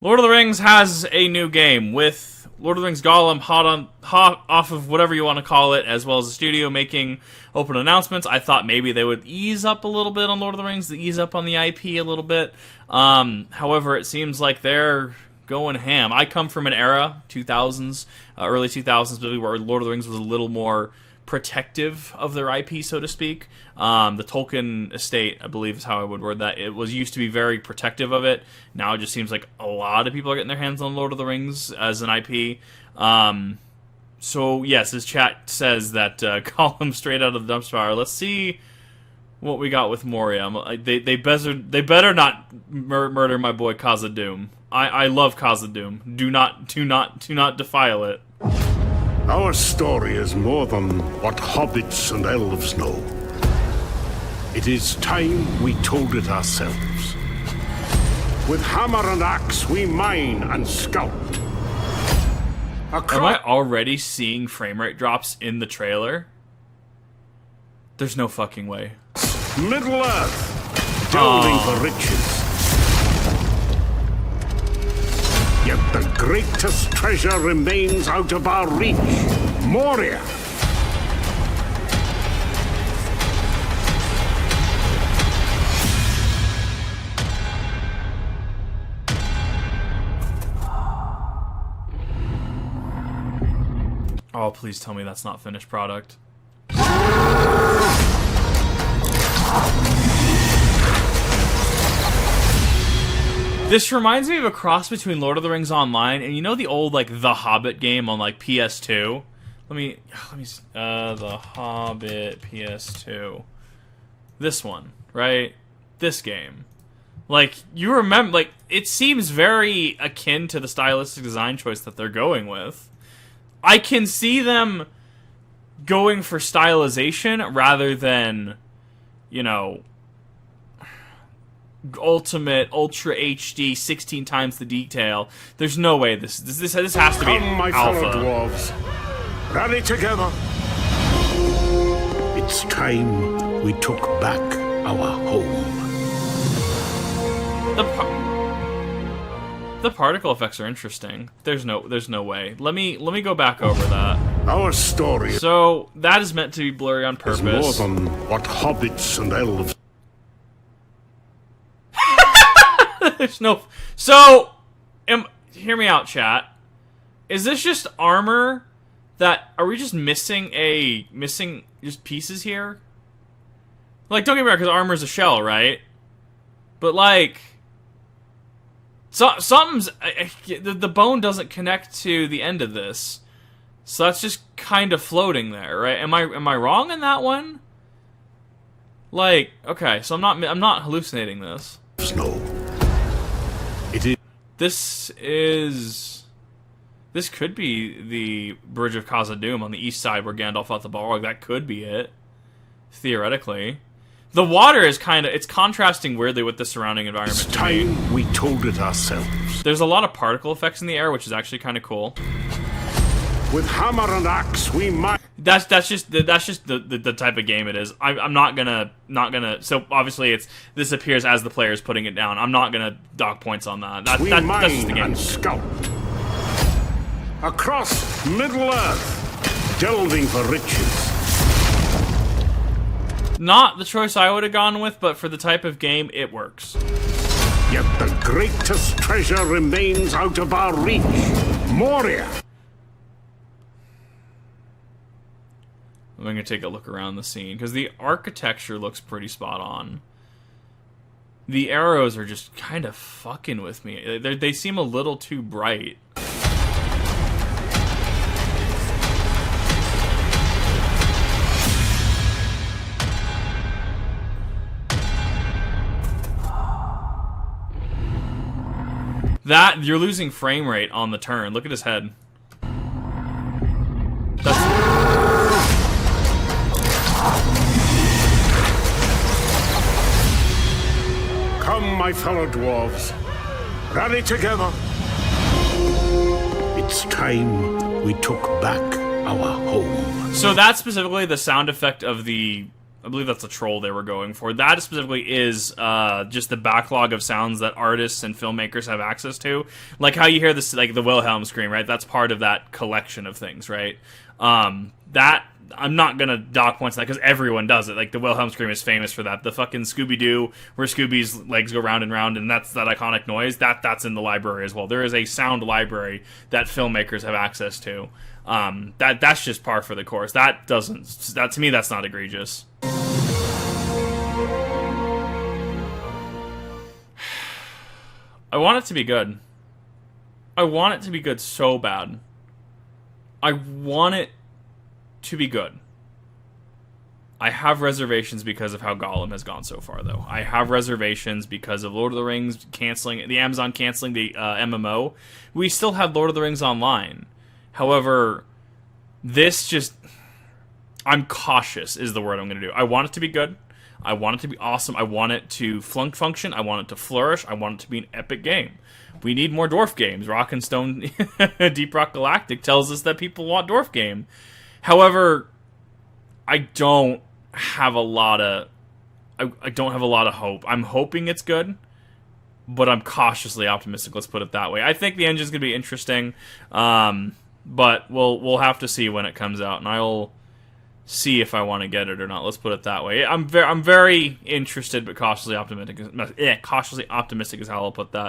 Lord of the Rings has a new game with Lord of the Rings Gollum hot off of whatever you want to call it, as well as the studio making open announcements. I thought maybe they would ease up a little bit on Lord of the Rings, ease up on the IP a little bit. However, it seems like they're going ham. I come from an era, 2000s, early 2000s, where Lord of the Rings was a little more protective of their IP, so to speak. The Tolkien estate, I believe is how I would word that. It was used to be very protective of it. Now it just seems like a lot of people are getting their hands on Lord of the Rings as an IP. So yes, his chat says that Gollum straight out of the dumpster fire. Let's see what we got with Moria. They better not murder my boy Khazad-dûm. I love Khazad-dûm. Do not defile it. Our story is more than what hobbits and elves know. It is time we told it ourselves. With hammer and axe, we mine and scout. Am I already seeing frame rate drops in the trailer? There's no fucking way. Middle Earth, delving for riches. Yet the greatest treasure remains out of our reach. Moria. Oh, please tell me that's not finished product. This reminds me of a cross between Lord of the Rings Online and, you know, the old, like, The Hobbit game on, like, PS2? Let me The Hobbit PS2. This one, right? This game. Like, you remember, like, it seems very akin to the stylistic design choice that they're going with. I can see them going for stylization rather than, you know, ultimate ultra HD 16 times the detail. There's no way this has to be Come, my alpha. fellow dwarves, rally together. It's time we took back our home. The particle effects are interesting. There's no way. Let me go back over that. Our story. So that is meant to be blurry on purpose. Is more than what hobbits and elves. There's no. So, hear me out, chat. Is this just armor? Are we just missing just pieces here? Like, don't get me wrong, because armor's a shell, right? But like, something's the bone doesn't connect to the end of this, so that's just kind of floating there, right? Am I wrong in that one? Like, okay, so I'm not hallucinating this. No. This could be the Bridge of Khazad-dûm on the east side where Gandalf fought the Balrog. That could be it, theoretically. The water is it's contrasting weirdly with the surrounding environment. It's time we told it ourselves. There's a lot of particle effects in the air, which is actually kind of cool. With hammer and axe, we might. That's just the type of game it is. I'm not gonna. So obviously this appears as the player's putting it down. I'm not gonna dock points on that. That's just the game. And scout across Middle Earth, delving for riches. Not the choice I would have gone with, but for the type of game, it works. Yet the greatest treasure remains out of our reach. Moria. I'm going to take a look around the scene, because the architecture looks pretty spot on. The arrows are just kind of fucking with me. They seem a little too bright. You're losing frame rate on the turn. Look at his head. Come, my fellow dwarves, rally together. It's time we took back our home. So that's specifically the sound effect of the I believe that's a troll they were going for. That specifically is just the backlog of sounds that artists and filmmakers have access to. Like how you hear this, like the Wilhelm scream, right? That's part of that collection of things, right? That I'm not gonna dock points on that because everyone does it. Like the Wilhelm scream is famous for that. The fucking Scooby-Doo where Scooby's legs go round and round, and that's that iconic noise. That's in the library as well. There is a sound library that filmmakers have access to. That's just par for the course. That to me that's not egregious. I want it to be good. I want it to be good so bad. I want it to be good. I have reservations because of how Gollum has gone so far, though. I have reservations because of Lord of the Rings canceling, the Amazon canceling the MMO. We still have Lord of the Rings Online. However, this just... I'm cautious is the word I'm going to do. I want it to be good. I want it to be awesome. I want it to function. I want it to flourish. I want it to be an epic game. We need more dwarf games. Rock and Stone Deep Rock Galactic tells us that people want dwarf game. However, I don't have a lot of hope. I'm hoping it's good, but I'm cautiously optimistic. Let's put it that way. I think the engine's going to be interesting, but we'll have to see when it comes out, and I'll see if I want to get it or not. Let's put it that way. I'm very interested, but cautiously optimistic. Cautiously optimistic is how I'll put that.